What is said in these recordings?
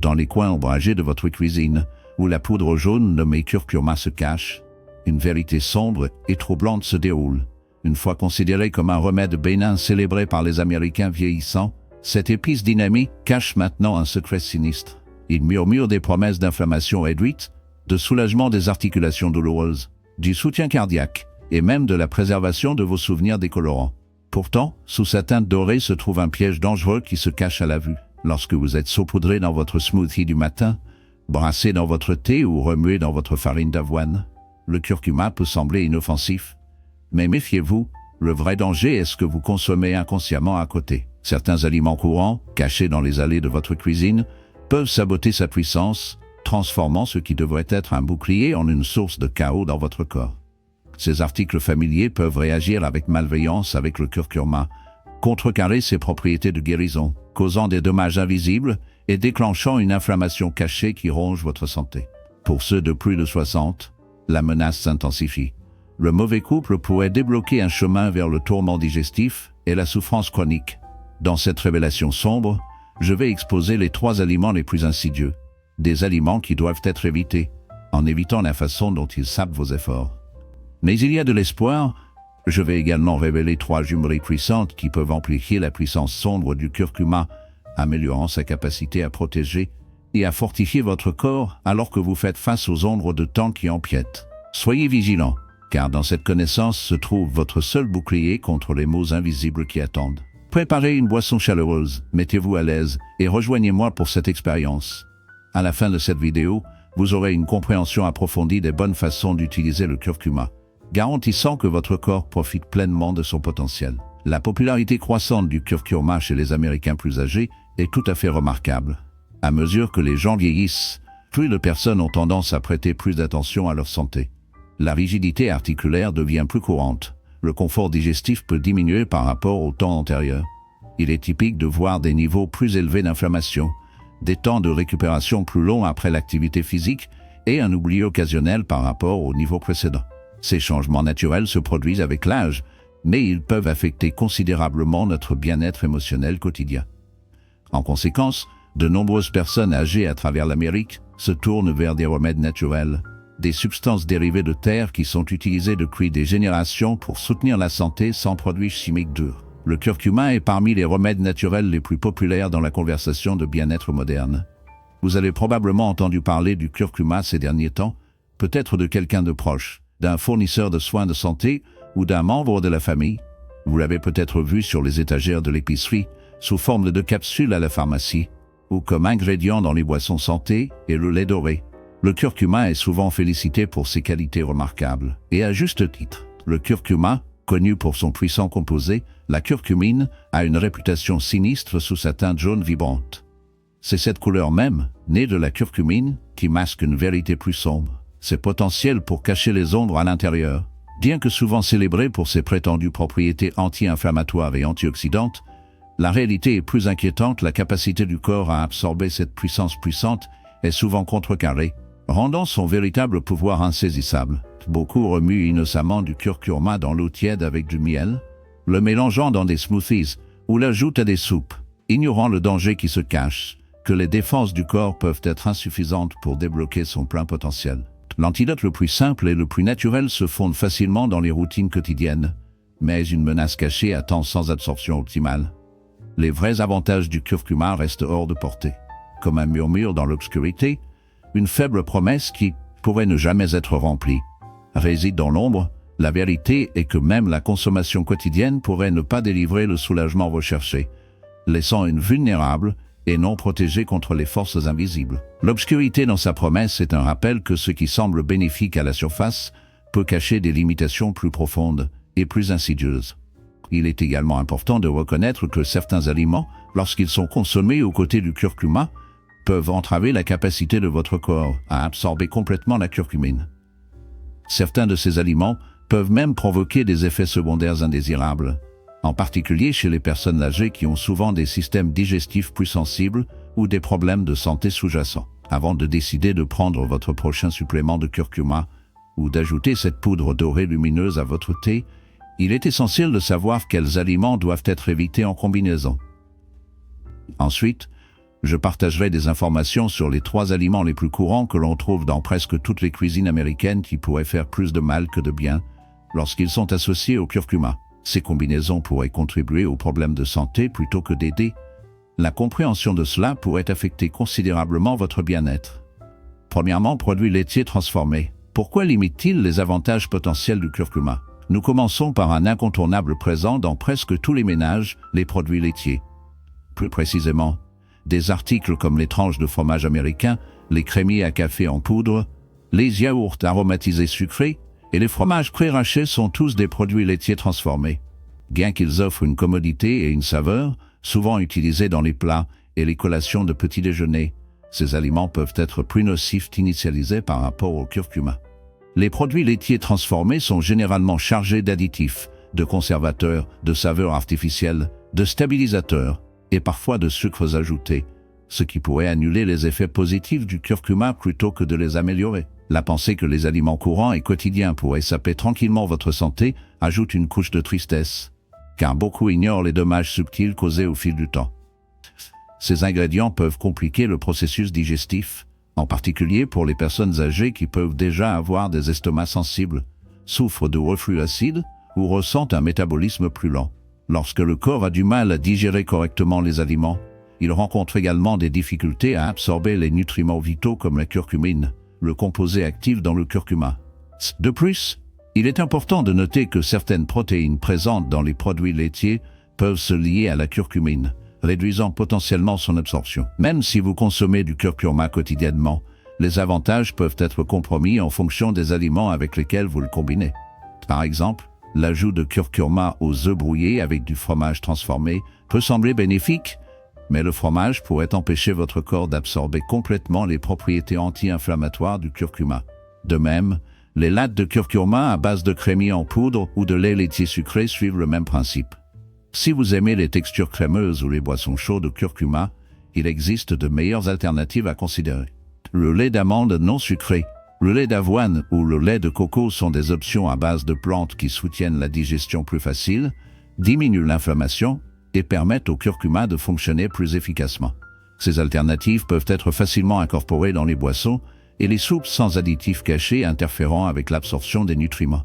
dans les coins ombragés de votre cuisine, où la poudre jaune nommée curcuma se cache, une vérité sombre et troublante se déroule. Une fois considérée comme un remède bénin célébré par les Américains vieillissants, cette épice dynamique cache maintenant un secret sinistre. Il murmure des promesses d'inflammation réduite, de soulagement des articulations douloureuses, du soutien cardiaque, et même de la préservation de vos souvenirs décolorants. Pourtant, sous sa teinte dorée se trouve un piège dangereux qui se cache à la vue. Lorsque vous êtes saupoudré dans votre smoothie du matin, brassé dans votre thé ou remué dans votre farine d'avoine, le curcuma peut sembler inoffensif. Mais méfiez-vous, le vrai danger est ce que vous consommez inconsciemment à côté. Certains aliments courants, cachés dans les allées de votre cuisine, peuvent saboter sa puissance, transformant ce qui devrait être un bouclier en une source de chaos dans votre corps. Ces articles familiers peuvent réagir avec malveillance avec le curcuma, contrecarrer ses propriétés de guérison, causant des dommages invisibles et déclenchant une inflammation cachée qui ronge votre santé. Pour ceux de plus de 60, la menace s'intensifie. Le mauvais couple pourrait débloquer un chemin vers le tourment digestif et la souffrance chronique. Dans cette révélation sombre, je vais exposer les 3 aliments les plus insidieux, des aliments qui doivent être évités, en évitant la façon dont ils sapent vos efforts. Mais il y a de l'espoir. Je vais également révéler 3 jumelleries puissantes qui peuvent amplifier la puissance sombre du curcuma, améliorant sa capacité à protéger et à fortifier votre corps alors que vous faites face aux ombres de temps qui empiètent. Soyez vigilants, car dans cette connaissance se trouve votre seul bouclier contre les maux invisibles qui attendent. Préparez une boisson chaleureuse, mettez-vous à l'aise et rejoignez-moi pour cette expérience. À la fin de cette vidéo, vous aurez une compréhension approfondie des bonnes façons d'utiliser le curcuma, garantissant que votre corps profite pleinement de son potentiel. La popularité croissante du curcuma chez les Américains plus âgés est tout à fait remarquable. À mesure que les gens vieillissent, plus de personnes ont tendance à prêter plus d'attention à leur santé. La rigidité articulaire devient plus courante. Le confort digestif peut diminuer par rapport au temps antérieur. Il est typique de voir des niveaux plus élevés d'inflammation, des temps de récupération plus longs après l'activité physique et un oubli occasionnel par rapport au niveau précédent. Ces changements naturels se produisent avec l'âge, mais ils peuvent affecter considérablement notre bien-être émotionnel quotidien. En conséquence, de nombreuses personnes âgées à travers l'Amérique se tournent vers des remèdes naturels, des substances dérivées de terre qui sont utilisées depuis des générations pour soutenir la santé sans produits chimiques durs. Le curcuma est parmi les remèdes naturels les plus populaires dans la conversation de bien-être moderne. Vous avez probablement entendu parler du curcuma ces derniers temps, peut-être de quelqu'un de proche, d'un fournisseur de soins de santé ou d'un membre de la famille. Vous l'avez peut-être vu sur les étagères de l'épicerie, sous forme de capsules à la pharmacie, ou comme ingrédient dans les boissons santé et le lait doré. Le curcuma est souvent félicité pour ses qualités remarquables, et à juste titre. Le curcuma, connu pour son puissant composé, la curcumine, a une réputation sinistre sous sa teinte jaune vibrante. C'est cette couleur même, née de la curcumine, qui masque une vérité plus sombre. C'est potentiel pour cacher les ombres à l'intérieur. Bien que souvent célébré pour ses prétendues propriétés anti-inflammatoires et antioxydantes, la réalité est plus inquiétante. La capacité du corps à absorber cette puissance puissante est souvent contrecarrée, rendant son véritable pouvoir insaisissable. Beaucoup remuent innocemment du curcuma dans l'eau tiède avec du miel, le mélangeant dans des smoothies ou l'ajoutent à des soupes, ignorant le danger qui se cache, que les défenses du corps peuvent être insuffisantes pour débloquer son plein potentiel. L'antidote le plus simple et le plus naturel se fonde facilement dans les routines quotidiennes, mais une menace cachée attend sans absorption optimale. Les vrais avantages du curcuma restent hors de portée. Comme un murmure dans l'obscurité, une faible promesse qui pourrait ne jamais être remplie réside dans l'ombre. La vérité est que même la consommation quotidienne pourrait ne pas délivrer le soulagement recherché, laissant une vulnérable et non protégée contre les forces invisibles. L'obscurité dans sa promesse est un rappel que ce qui semble bénéfique à la surface peut cacher des limitations plus profondes et plus insidieuses. Il est également important de reconnaître que certains aliments, lorsqu'ils sont consommés aux côtés du curcuma, peuvent entraver la capacité de votre corps à absorber complètement la curcumine. Certains de ces aliments peuvent même provoquer des effets secondaires indésirables, en particulier chez les personnes âgées qui ont souvent des systèmes digestifs plus sensibles ou des problèmes de santé sous-jacents. Avant de décider de prendre votre prochain supplément de curcuma ou d'ajouter cette poudre dorée lumineuse à votre thé, il est essentiel de savoir quels aliments doivent être évités en combinaison. Ensuite, je partagerai des informations sur les 3 aliments les plus courants que l'on trouve dans presque toutes les cuisines américaines qui pourraient faire plus de mal que de bien lorsqu'ils sont associés au curcuma. Ces combinaisons pourraient contribuer aux problèmes de santé plutôt que d'aider. La compréhension de cela pourrait affecter considérablement votre bien-être. Premièrement, produits laitiers transformés. Pourquoi limite-t-il les avantages potentiels du curcuma? Nous commençons par un incontournable présent dans presque tous les ménages, les produits laitiers. Plus précisément, des articles comme les tranches de fromage américain, les crémiers à café en poudre, les yaourts aromatisés sucrés et les fromages pré-râchés sont tous des produits laitiers transformés. Bien qu'ils offrent une commodité et une saveur, souvent utilisés dans les plats et les collations de petit déjeuner, ces aliments peuvent être plus nocifs initialisés par rapport au curcuma. Les produits laitiers transformés sont généralement chargés d'additifs, de conservateurs, de saveurs artificielles, de stabilisateurs et parfois de sucres ajoutés, ce qui pourrait annuler les effets positifs du curcuma plutôt que de les améliorer. La pensée que les aliments courants et quotidiens pourraient saper tranquillement votre santé ajoute une couche de tristesse, car beaucoup ignorent les dommages subtils causés au fil du temps. Ces ingrédients peuvent compliquer le processus digestif, en particulier pour les personnes âgées qui peuvent déjà avoir des estomacs sensibles, souffrent de reflux acide ou ressentent un métabolisme plus lent. Lorsque le corps a du mal à digérer correctement les aliments, il rencontre également des difficultés à absorber les nutriments vitaux comme la curcumine, le composé actif dans le curcuma. De plus, il est important de noter que certaines protéines présentes dans les produits laitiers peuvent se lier à la curcumine, réduisant potentiellement son absorption. Même si vous consommez du curcuma quotidiennement, les avantages peuvent être compromis en fonction des aliments avec lesquels vous le combinez. Par exemple, l'ajout de curcuma aux œufs brouillés avec du fromage transformé peut sembler bénéfique, mais le fromage pourrait empêcher votre corps d'absorber complètement les propriétés anti-inflammatoires du curcuma. De même, les lattes de curcuma à base de crémier en poudre ou de lait laitier sucré suivent le même principe. Si vous aimez les textures crémeuses ou les boissons chaudes au curcuma, il existe de meilleures alternatives à considérer. Le lait d'amande non sucré, le lait d'avoine ou le lait de coco sont des options à base de plantes qui soutiennent la digestion plus facile, diminuent l'inflammation et permettent au curcuma de fonctionner plus efficacement. Ces alternatives peuvent être facilement incorporées dans les boissons et les soupes sans additifs cachés interférant avec l'absorption des nutriments.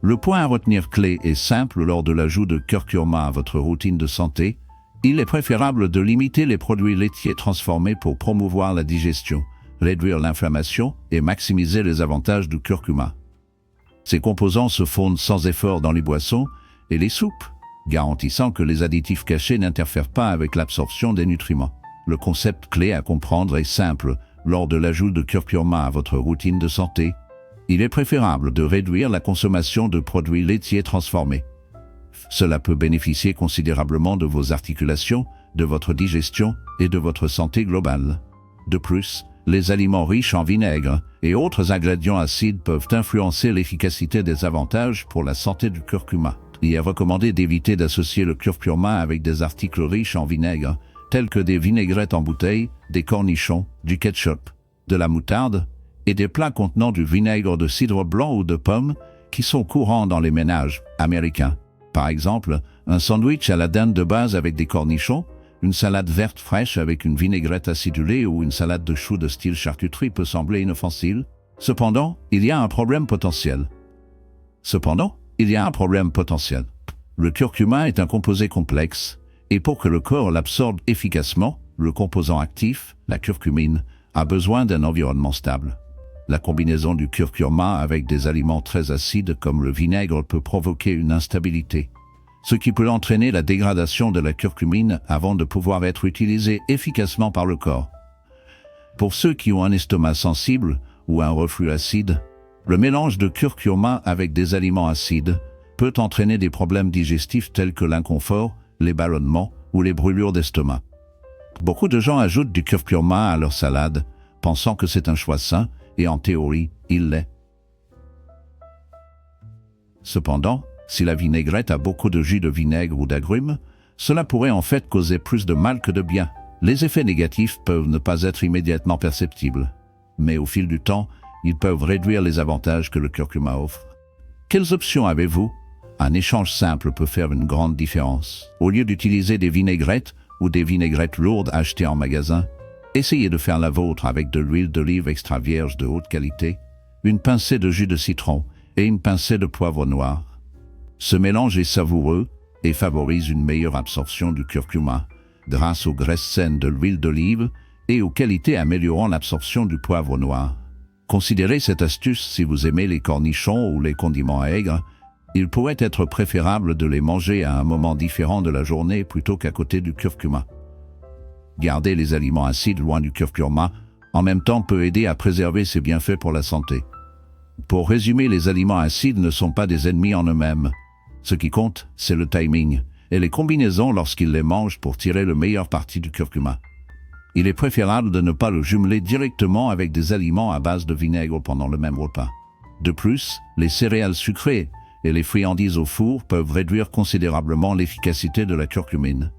Le point à retenir clé est simple lors de l'ajout de curcuma à votre routine de santé. Il est préférable de limiter les produits laitiers transformés pour promouvoir la digestion, réduire l'inflammation et maximiser les avantages du curcuma. Ces composants se fondent sans effort dans les boissons et les soupes, garantissant que les additifs cachés n'interfèrent pas avec l'absorption des nutriments. Le concept clé à comprendre est simple. Lors de l'ajout de curcuma à votre routine de santé, il est préférable de réduire la consommation de produits laitiers transformés. Cela peut bénéficier considérablement de vos articulations, de votre digestion et de votre santé globale. De plus, les aliments riches en vinaigre et autres ingrédients acides peuvent influencer l'efficacité des avantages pour la santé du curcuma. Il est recommandé d'éviter d'associer le curcuma avec des articles riches en vinaigre, tels que des vinaigrettes en bouteille, des cornichons, du ketchup, de la moutarde et des plats contenant du vinaigre de cidre blanc ou de pomme qui sont courants dans les ménages américains. Par exemple, un sandwich à la dinde de base avec des cornichons, une salade verte fraîche avec une vinaigrette acidulée ou une salade de choux de style charcuterie peut sembler inoffensive. Cependant, il y a un problème potentiel. Le curcuma est un composé complexe, et pour que le corps l'absorbe efficacement, le composant actif, la curcumine, a besoin d'un environnement stable. La combinaison du curcuma avec des aliments très acides comme le vinaigre peut provoquer une instabilité, ce qui peut entraîner la dégradation de la curcumine avant de pouvoir être utilisée efficacement par le corps. Pour ceux qui ont un estomac sensible ou un reflux acide, le mélange de curcuma avec des aliments acides peut entraîner des problèmes digestifs tels que l'inconfort, les ballonnements ou les brûlures d'estomac. Beaucoup de gens ajoutent du curcuma à leur salade, pensant que c'est un choix sain, et en théorie, il l'est. Cependant, si la vinaigrette a beaucoup de jus de vinaigre ou d'agrumes, cela pourrait en fait causer plus de mal que de bien. Les effets négatifs peuvent ne pas être immédiatement perceptibles, mais au fil du temps, ils peuvent réduire les avantages que le curcuma offre. Quelles options avez-vous? Un échange simple peut faire une grande différence. Au lieu d'utiliser des vinaigrettes ou des vinaigrettes lourdes achetées en magasin, Essayez de faire la vôtre avec de l'huile d'olive extra vierge de haute qualité, une pincée de jus de citron et une pincée de poivre noir. Ce mélange est savoureux et favorise une meilleure absorption du curcuma grâce aux graisses saines de l'huile d'olive et aux qualités améliorant l'absorption du poivre noir. Considérez cette astuce si vous aimez les cornichons ou les condiments aigres. Il pourrait être préférable de les manger à un moment différent de la journée plutôt qu'à côté du curcuma. Garder les aliments acides loin du curcuma en même temps peut aider à préserver ses bienfaits pour la santé. Pour résumer, les aliments acides ne sont pas des ennemis en eux-mêmes. Ce qui compte, c'est le timing et les combinaisons lorsqu'ils les mangent pour tirer le meilleur parti du curcuma. Il est préférable de ne pas le jumeler directement avec des aliments à base de vinaigre pendant le même repas. De plus, les céréales sucrées et les friandises au four peuvent réduire considérablement l'efficacité de la curcumine.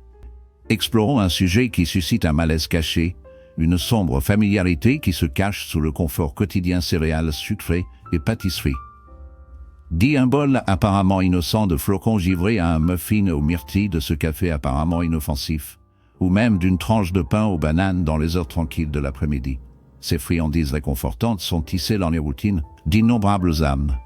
Explorons un sujet qui suscite un malaise caché, une sombre familiarité qui se cache sous le confort quotidien céréales sucrées et pâtisseries. Dis un bol apparemment innocent de flocons givrés à un muffin aux myrtilles de ce café apparemment inoffensif, ou même d'une tranche de pain aux bananes dans les heures tranquilles de l'après-midi. Ces friandises réconfortantes sont tissées dans les routines d'innombrables âmes.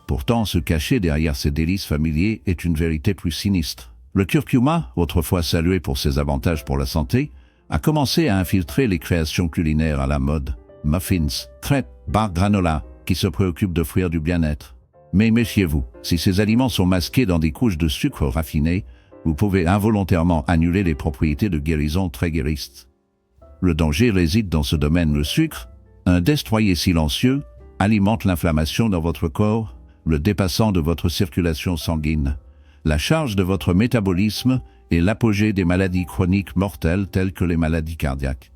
Pourtant, se cacher derrière ces délices familiers est une vérité plus sinistre. Le curcuma, autrefois salué pour ses avantages pour la santé, a commencé à infiltrer les créations culinaires à la mode. Muffins, crêpes, barres granola, qui se préoccupent d'offrir du bien-être. Mais méfiez-vous, si ces aliments sont masqués dans des couches de sucre raffiné, vous pouvez involontairement annuler les propriétés de guérison très guéristes. Le danger réside dans ce domaine. Le sucre, un destroyer silencieux, alimente l'inflammation dans votre corps, le dépassant de votre circulation sanguine. La charge de votre métabolisme est l'apogée des maladies chroniques mortelles telles que les maladies cardiaques,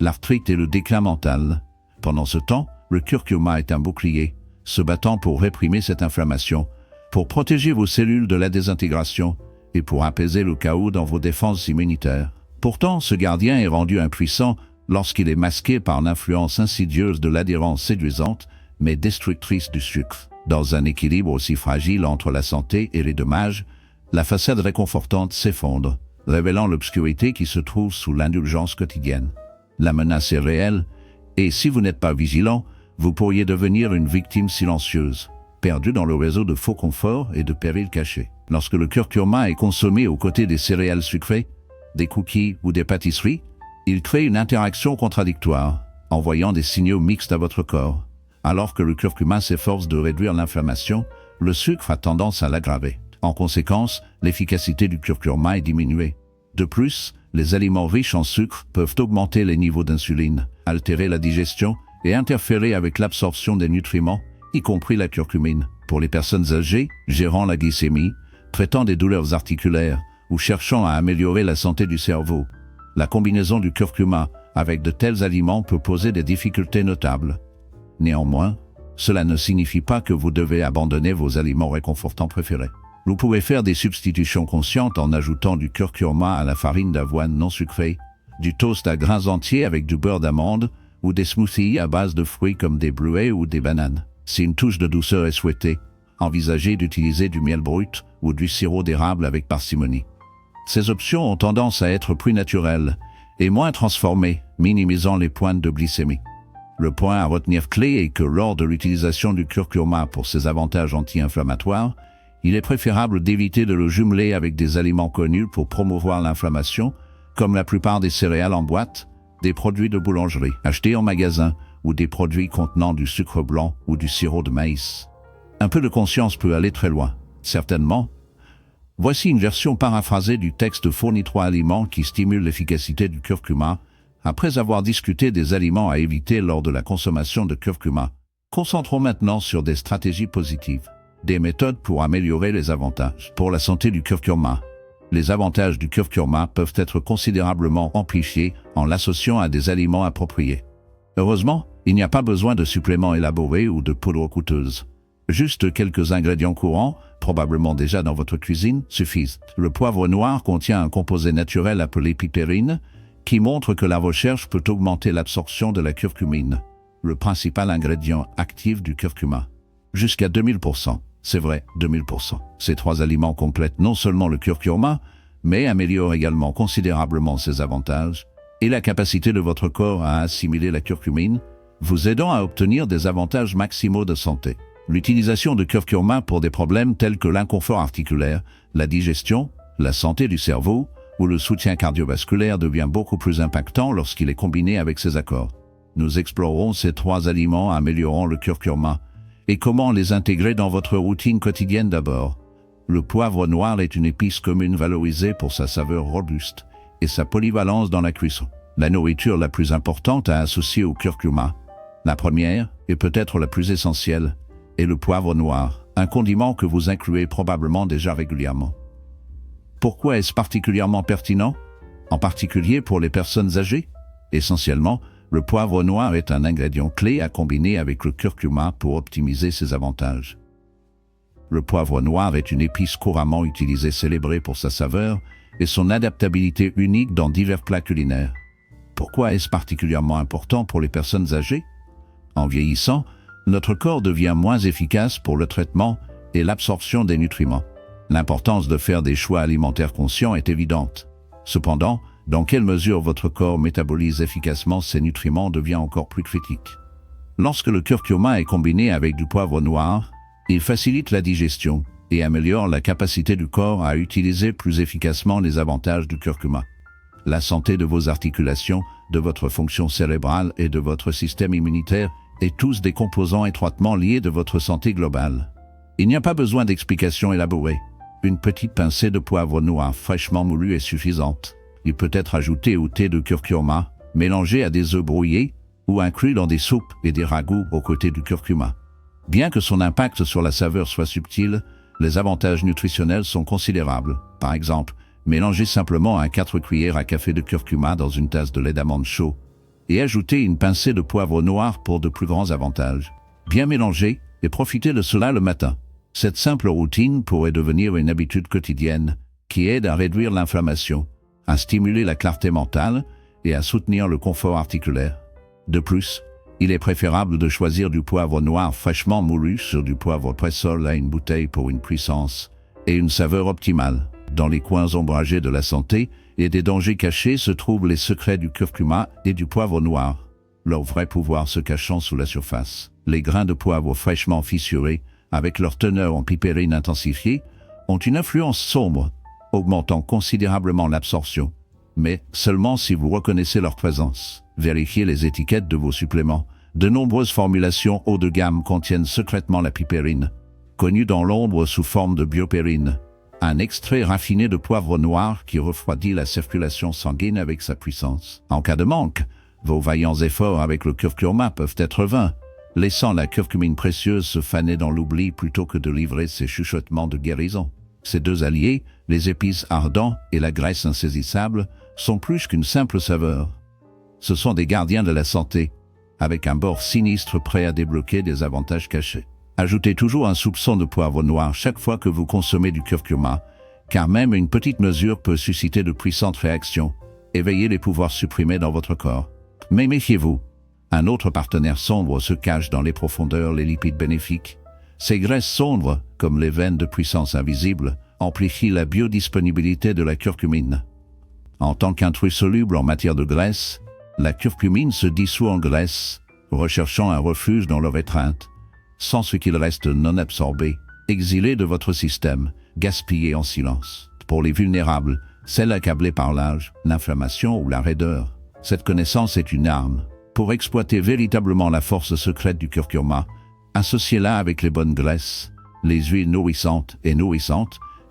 l'arthrite et le déclin mental. Pendant ce temps, le curcuma est un bouclier, se battant pour réprimer cette inflammation, pour protéger vos cellules de la désintégration et pour apaiser le chaos dans vos défenses immunitaires. Pourtant, ce gardien est rendu impuissant lorsqu'il est masqué par l'influence insidieuse de l'adhérence séduisante mais destructrice du sucre. Dans un équilibre aussi fragile entre la santé et les dommages, la façade réconfortante s'effondre, révélant l'obscurité qui se trouve sous l'indulgence quotidienne. La menace est réelle, et si vous n'êtes pas vigilant, vous pourriez devenir une victime silencieuse, perdue dans le réseau de faux conforts et de périls cachés. Lorsque le curcuma est consommé aux côtés des céréales sucrées, des cookies ou des pâtisseries, il crée une interaction contradictoire, envoyant des signaux mixtes à votre corps. Alors que le curcuma s'efforce de réduire l'inflammation, le sucre a tendance à l'aggraver. En conséquence, l'efficacité du curcuma est diminuée. De plus, les aliments riches en sucre peuvent augmenter les niveaux d'insuline, altérer la digestion et interférer avec l'absorption des nutriments, y compris la curcumine. Pour les personnes âgées, gérant la glycémie, traitant des douleurs articulaires ou cherchant à améliorer la santé du cerveau, la combinaison du curcuma avec de tels aliments peut poser des difficultés notables. Néanmoins, cela ne signifie pas que vous devez abandonner vos aliments réconfortants préférés. Vous pouvez faire des substitutions conscientes en ajoutant du curcuma à la farine d'avoine non sucrée, du toast à grains entiers avec du beurre d'amande ou des smoothies à base de fruits comme des bleuets ou des bananes. Si une touche de douceur est souhaitée, envisagez d'utiliser du miel brut ou du sirop d'érable avec parcimonie. Ces options ont tendance à être plus naturelles et moins transformées, minimisant les pointes de glycémie. Le point à retenir clé est que lors de l'utilisation du curcuma pour ses avantages anti-inflammatoires, il est préférable d'éviter de le jumeler avec des aliments connus pour promouvoir l'inflammation, comme la plupart des céréales en boîte, des produits de boulangerie achetés en magasin ou des produits contenant du sucre blanc ou du sirop de maïs. Un peu de conscience peut aller très loin, certainement. Voici une version paraphrasée du texte fournit 3 aliments qui stimulent l'efficacité du curcuma. Après avoir discuté des aliments à éviter lors de la consommation de curcuma, concentrons maintenant sur des stratégies positives, des méthodes pour améliorer les avantages. Pour la santé du curcuma, les avantages du curcuma peuvent être considérablement amplifiés en l'associant à des aliments appropriés. Heureusement, il n'y a pas besoin de suppléments élaborés ou de poudre coûteuse. Juste quelques ingrédients courants, probablement déjà dans votre cuisine, suffisent. Le poivre noir contient un composé naturel appelé pipérine, qui montre que la recherche peut augmenter l'absorption de la curcumine, le principal ingrédient actif du curcuma. Jusqu'à 2000%, c'est vrai, 2000%. Ces 3 aliments complètent non seulement le curcuma, mais améliorent également considérablement ses avantages, et la capacité de votre corps à assimiler la curcumine, vous aidant à obtenir des avantages maximaux de santé. L'utilisation de curcuma pour des problèmes tels que l'inconfort articulaire, la digestion, la santé du cerveau ou le soutien cardiovasculaire devient beaucoup plus impactant lorsqu'il est combiné avec ces accords. Nous explorerons ces 3 aliments améliorant le curcuma et comment les intégrer dans votre routine quotidienne d'abord. Le poivre noir est une épice commune valorisée pour sa saveur robuste et sa polyvalence dans la cuisson. La nourriture la plus importante à associer au curcuma, la première et peut-être la plus essentielle, est le poivre noir, un condiment que vous incluez probablement déjà régulièrement. Pourquoi est-ce particulièrement pertinent? En particulier pour les personnes âgées? Essentiellement, le poivre noir est un ingrédient clé à combiner avec le curcuma pour optimiser ses avantages. Le poivre noir est une épice couramment utilisée célébrée pour sa saveur et son adaptabilité unique dans divers plats culinaires. Pourquoi est-ce particulièrement important pour les personnes âgées? En vieillissant, notre corps devient moins efficace pour le traitement et l'absorption des nutriments. L'importance de faire des choix alimentaires conscients est évidente. Cependant, dans quelle mesure votre corps métabolise efficacement ces nutriments devient encore plus critique. Lorsque le curcuma est combiné avec du poivre noir, il facilite la digestion et améliore la capacité du corps à utiliser plus efficacement les avantages du curcuma. La santé de vos articulations, de votre fonction cérébrale et de votre système immunitaire est tous des composants étroitement liés de votre santé globale. Il n'y a pas besoin d'explications élaborées. Une petite pincée de poivre noir fraîchement moulu est suffisante. Il peut être ajouté au thé de curcuma, mélangé à des œufs brouillés ou inclus dans des soupes et des ragoûts aux côtés du curcuma. Bien que son impact sur la saveur soit subtil, les avantages nutritionnels sont considérables. Par exemple, mélangez simplement 4 cuillères à café de curcuma dans une tasse de lait d'amande chaud et ajoutez une pincée de poivre noir pour de plus grands avantages. Bien mélanger et profitez de cela le matin. Cette simple routine pourrait devenir une habitude quotidienne qui aide à réduire l'inflammation, à stimuler la clarté mentale et à soutenir le confort articulaire. De plus, il est préférable de choisir du poivre noir fraîchement moulu sur du poivre pressol à une bouteille pour une puissance et une saveur optimale. Dans les coins ombragés de la santé et des dangers cachés se trouvent les secrets du curcuma et du poivre noir, leur vrai pouvoir se cachant sous la surface. Les grains de poivre fraîchement fissurés, avec leur teneur en pipérine intensifiée, ont une influence sombre, augmentant considérablement l'absorption, mais seulement si vous reconnaissez leur présence. Vérifiez les étiquettes de vos suppléments. De nombreuses formulations haut de gamme contiennent secrètement la pipérine, connue dans l'ombre sous forme de biopérine, un extrait raffiné de poivre noir qui refroidit la circulation sanguine avec sa puissance. En cas de manque, vos vaillants efforts avec le curcuma peuvent être vains, laissant la curcumine précieuse se faner dans l'oubli plutôt que de livrer ses chuchotements de guérison. Ces 2 alliés, les épices ardents et la graisse insaisissable, sont plus qu'une simple saveur. Ce sont des gardiens de la santé, avec un bord sinistre prêt à débloquer des avantages cachés. Ajoutez toujours un soupçon de poivre noir chaque fois que vous consommez du curcuma, car même une petite mesure peut susciter de puissantes réactions, éveiller les pouvoirs supprimés dans votre corps. Mais méfiez-vous, un autre partenaire sombre se cache dans les profondeurs, les lipides bénéfiques. Ces graisses sombres, comme les veines de puissance invisible, amplifient la biodisponibilité de la curcumine. En tant qu'intrus soluble en matière de graisse, la curcumine se dissout en graisse, recherchant un refuge dans leur étreinte, sans ce qu'il reste non absorbé, exilé de votre système, gaspillé en silence. Pour les vulnérables, celles accablées par l'âge, l'inflammation ou la raideur, cette connaissance est une arme. Pour exploiter véritablement la force secrète du curcuma, associez-la avec les bonnes graisses, les huiles nourrissantes,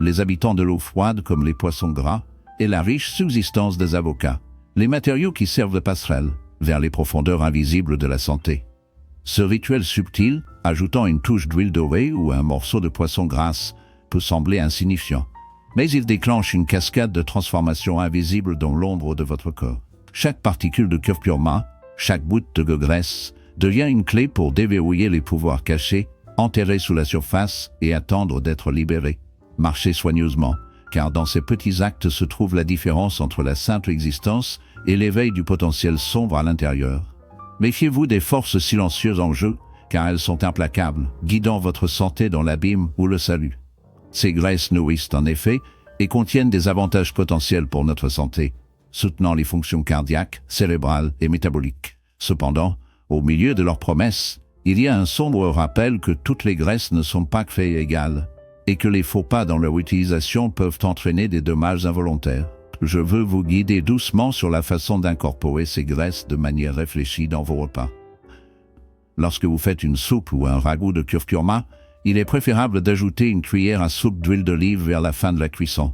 les habitants de l'eau froide comme les poissons gras, et la riche subsistance des avocats, les matériaux qui servent de passerelle vers les profondeurs invisibles de la santé. Ce rituel subtil, ajoutant une touche d'huile dorée ou un morceau de poisson grasse, peut sembler insignifiant, mais il déclenche une cascade de transformations invisibles dans l'ombre de votre corps. Chaque particule de curcuma, chaque goutte de graisse, devient une clé pour déverrouiller les pouvoirs cachés, enterrés sous la surface et attendre d'être libérés. Marchez soigneusement, car dans ces petits actes se trouve la différence entre la simple existence et l'éveil du potentiel sombre à l'intérieur. Méfiez-vous des forces silencieuses en jeu, car elles sont implacables, guidant votre santé dans l'abîme ou le salut. Ces graisses nourrissent en effet et contiennent des avantages potentiels pour notre santé. soutenant les fonctions cardiaques, cérébrales et métaboliques. Cependant, au milieu de leurs promesses, il y a un sombre rappel que toutes les graisses ne sont pas créées égales, et que les faux pas dans leur utilisation peuvent entraîner des dommages involontaires. Je veux vous guider doucement sur la façon d'incorporer ces graisses de manière réfléchie dans vos repas. Lorsque vous faites une soupe ou un ragoût de curcuma, il est préférable d'ajouter une cuillère à soupe d'huile d'olive vers la fin de la cuisson,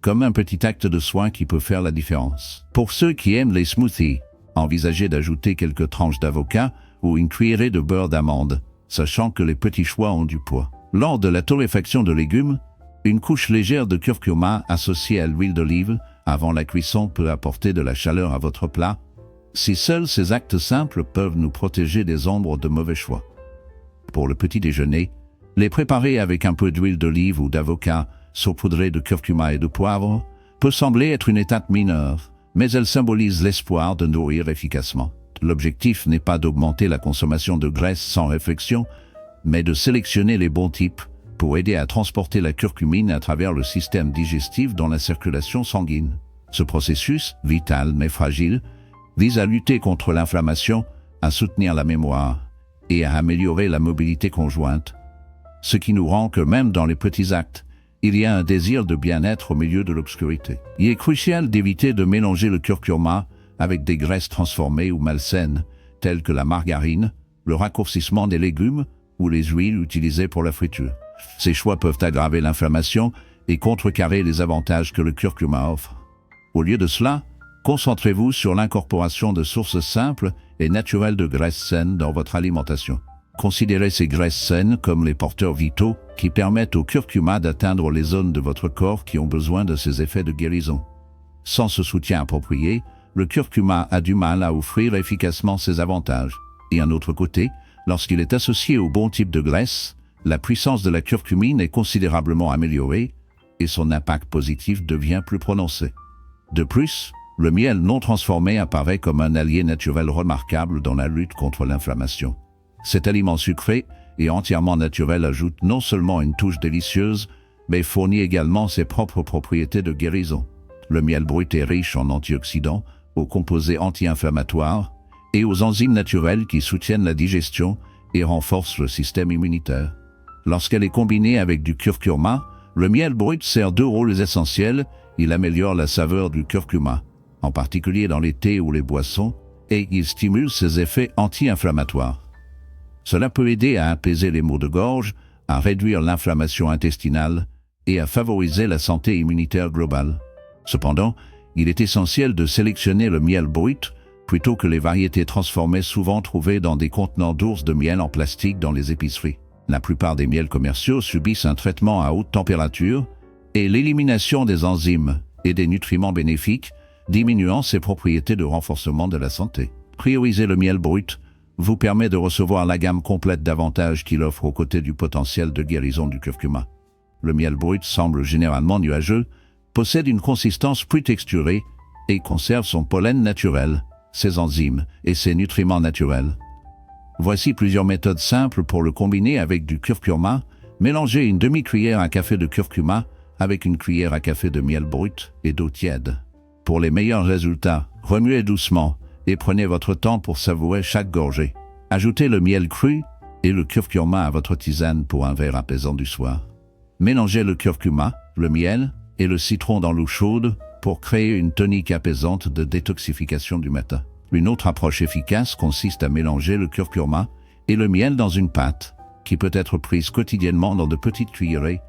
comme un petit acte de soin qui peut faire la différence. Pour ceux qui aiment les smoothies, envisagez d'ajouter quelques tranches d'avocat ou une cuillerée de beurre d'amande, sachant que les petits choix ont du poids. Lors de la torréfaction de légumes, une couche légère de curcuma associée à l'huile d'olive avant la cuisson peut apporter de la chaleur à votre plat. Si seuls ces actes simples peuvent nous protéger des ombres de mauvais choix. Pour le petit déjeuner, les préparer avec un peu d'huile d'olive ou d'avocat saupoudrée de curcuma et de poivre peut sembler être une étape mineure, mais elle symbolise l'espoir de nourrir efficacement. L'objectif n'est pas d'augmenter la consommation de graisse sans réflexion, mais de sélectionner les bons types pour aider à transporter la curcumine à travers le système digestif dans la circulation sanguine. Ce processus, vital mais fragile, vise à lutter contre l'inflammation, à soutenir la mémoire et à améliorer la mobilité conjointe, ce qui nous rend que même dans les petits actes, il y a un désir de bien-être au milieu de l'obscurité. Il est crucial d'éviter de mélanger le curcuma avec des graisses transformées ou malsaines, telles que la margarine, le raccourcissement des légumes ou les huiles utilisées pour la friture. Ces choix peuvent aggraver l'inflammation et contrecarrer les avantages que le curcuma offre. Au lieu de cela, concentrez-vous sur l'incorporation de sources simples et naturelles de graisses saines dans votre alimentation. Considérez ces graisses saines comme les porteurs vitaux qui permettent au curcuma d'atteindre les zones de votre corps qui ont besoin de ces effets de guérison. Sans ce soutien approprié, le curcuma a du mal à offrir efficacement ses avantages. Et d'un autre côté, lorsqu'il est associé au bon type de graisse, la puissance de la curcumine est considérablement améliorée et son impact positif devient plus prononcé. De plus, le miel non transformé apparaît comme un allié naturel remarquable dans la lutte contre l'inflammation. Cet aliment sucré et entièrement naturel ajoute non seulement une touche délicieuse, mais fournit également ses propres propriétés de guérison. Le miel brut est riche en antioxydants, aux composés anti-inflammatoires et aux enzymes naturelles qui soutiennent la digestion et renforcent le système immunitaire. Lorsqu'elle est combinée avec du curcuma, le miel brut sert deux rôles essentiels. Il améliore la saveur du curcuma, en particulier dans les thés ou les boissons, et il stimule ses effets anti-inflammatoires. Cela peut aider à apaiser les maux de gorge, à réduire l'inflammation intestinale et à favoriser la santé immunitaire globale. Cependant, il est essentiel de sélectionner le miel brut plutôt que les variétés transformées souvent trouvées dans des contenants d'ours de miel en plastique dans les épiceries. La plupart des miels commerciaux subissent un traitement à haute température et l'élimination des enzymes et des nutriments bénéfiques, diminuant ses propriétés de renforcement de la santé. Prioriser le miel brut vous permet de recevoir la gamme complète d'avantages qu'il offre aux côtés du potentiel de guérison du curcuma. Le miel brut semble généralement nuageux, possède une consistance plus texturée et conserve son pollen naturel, ses enzymes et ses nutriments naturels. Voici plusieurs méthodes simples pour le combiner avec du curcuma. Mélangez une demi-cuillère à café de curcuma avec une cuillère à café de miel brut et d'eau tiède. Pour les meilleurs résultats, remuez doucement et prenez votre temps pour savourer chaque gorgée. Ajoutez le miel cru et le curcuma à votre tisane pour un verre apaisant du soir. Mélangez le curcuma, le miel et le citron dans l'eau chaude pour créer une tonique apaisante de détoxification du matin. Une autre approche efficace consiste à mélanger le curcuma et le miel dans une pâte, qui peut être prise quotidiennement dans de petites cuillerées,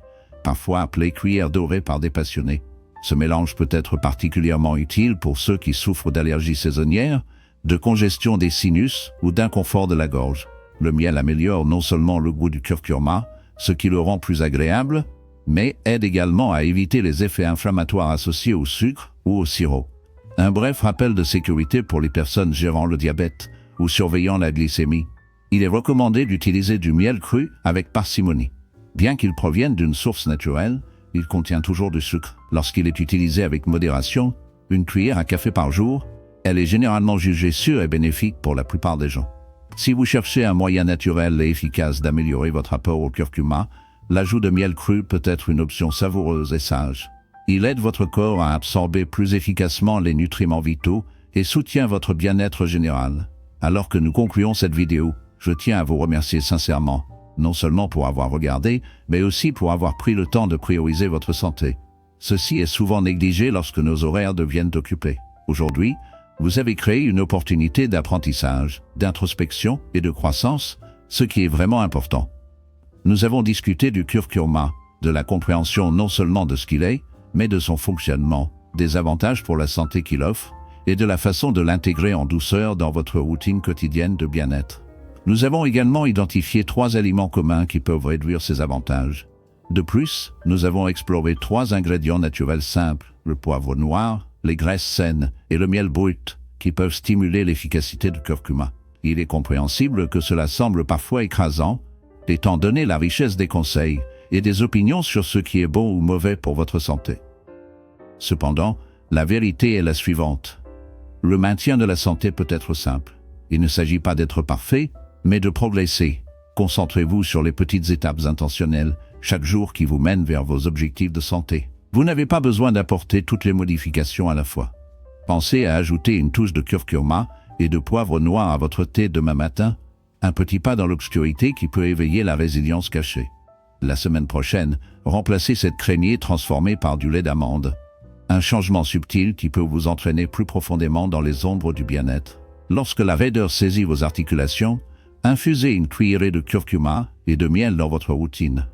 parfois appelées cuillères dorées par des passionnés. Ce mélange peut être particulièrement utile pour ceux qui souffrent d'allergies saisonnières, de congestion des sinus ou d'inconfort de la gorge. Le miel améliore non seulement le goût du curcuma, ce qui le rend plus agréable, mais aide également à éviter les effets inflammatoires associés au sucre ou au sirop. Un bref rappel de sécurité pour les personnes gérant le diabète ou surveillant la glycémie. Il est recommandé d'utiliser du miel cru avec parcimonie. Bien qu'il provienne d'une source naturelle, il contient toujours du sucre. Lorsqu'il est utilisé avec modération, une cuillère à café par jour, elle est généralement jugée sûre et bénéfique pour la plupart des gens. Si vous cherchez un moyen naturel et efficace d'améliorer votre rapport au curcuma, l'ajout de miel cru peut être une option savoureuse et sage. Il aide votre corps à absorber plus efficacement les nutriments vitaux et soutient votre bien-être général. Alors que nous concluons cette vidéo, je tiens à vous remercier sincèrement, non seulement pour avoir regardé, mais aussi pour avoir pris le temps de prioriser votre santé. Ceci est souvent négligé lorsque nos horaires deviennent occupés. Aujourd'hui, vous avez créé une opportunité d'apprentissage, d'introspection et de croissance, ce qui est vraiment important. Nous avons discuté du curcuma, de la compréhension non seulement de ce qu'il est, mais de son fonctionnement, des avantages pour la santé qu'il offre, et de la façon de l'intégrer en douceur dans votre routine quotidienne de bien-être. Nous avons également identifié 3 aliments communs qui peuvent réduire ces avantages. De plus, nous avons exploré 3 ingrédients naturels simples, le poivre noir, les graisses saines et le miel brut, qui peuvent stimuler l'efficacité du curcuma. Il est compréhensible que cela semble parfois écrasant, étant donné la richesse des conseils et des opinions sur ce qui est bon ou mauvais pour votre santé. Cependant, la vérité est la suivante. Le maintien de la santé peut être simple. Il ne s'agit pas d'être parfait, mais de progresser. Concentrez-vous sur les petites étapes intentionnelles, chaque jour qui vous mènent vers vos objectifs de santé. Vous n'avez pas besoin d'apporter toutes les modifications à la fois. Pensez à ajouter une touche de curcuma et de poivre noir à votre thé demain matin, un petit pas dans l'obscurité qui peut éveiller la résilience cachée. La semaine prochaine, remplacez cette crème transformée par du lait d'amande. Un changement subtil qui peut vous entraîner plus profondément dans les ombres du bien-être. Lorsque la raideur saisit vos articulations, infusez une cuillerée de curcuma et de miel dans votre routine.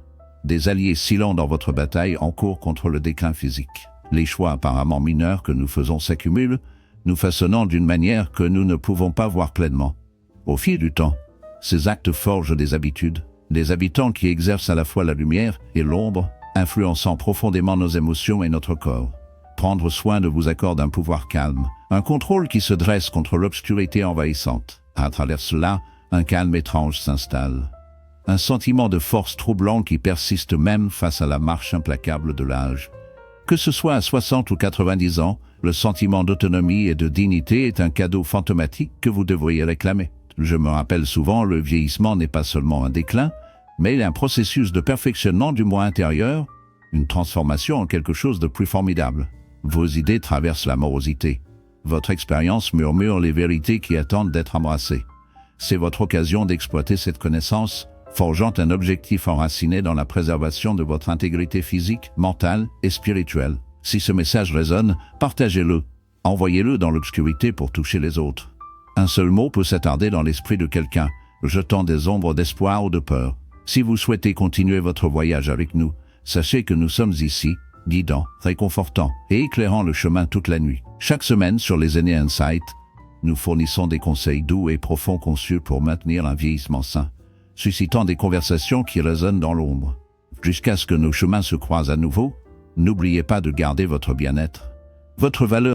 Des alliés silents dans votre bataille en cours contre le déclin physique. Les choix apparemment mineurs que nous faisons s'accumulent, nous façonnant d'une manière que nous ne pouvons pas voir pleinement. Au fil du temps, ces actes forgent des habitudes, des habitants qui exercent à la fois la lumière et l'ombre, influençant profondément nos émotions et notre corps. Prendre soin de vous accorde un pouvoir calme, un contrôle qui se dresse contre l'obscurité envahissante. À travers cela, un calme étrange s'installe. Un sentiment de force troublant qui persiste même face à la marche implacable de l'âge. Que ce soit à 60 ou 90 ans, le sentiment d'autonomie et de dignité est un cadeau fantomatique que vous devriez réclamer. Je me rappelle souvent, le vieillissement n'est pas seulement un déclin, mais un processus de perfectionnement du moi intérieur, une transformation en quelque chose de plus formidable. Vos idées traversent la morosité. Votre expérience murmure les vérités qui attendent d'être embrassées. C'est votre occasion d'exploiter cette connaissance, forgeant un objectif enraciné dans la préservation de votre intégrité physique, mentale et spirituelle. Si ce message résonne, partagez-le. Envoyez-le dans l'obscurité pour toucher les autres. Un seul mot peut s'attarder dans l'esprit de quelqu'un, jetant des ombres d'espoir ou de peur. Si vous souhaitez continuer votre voyage avec nous, sachez que nous sommes ici, guidant, réconfortant et éclairant le chemin toute la nuit. Chaque semaine sur les Aînés Insight, nous fournissons des conseils doux et profonds conçus pour maintenir un vieillissement sain, suscitant des conversations qui résonnent dans l'ombre. Jusqu'à ce que nos chemins se croisent à nouveau, n'oubliez pas de garder votre bien-être, votre valeur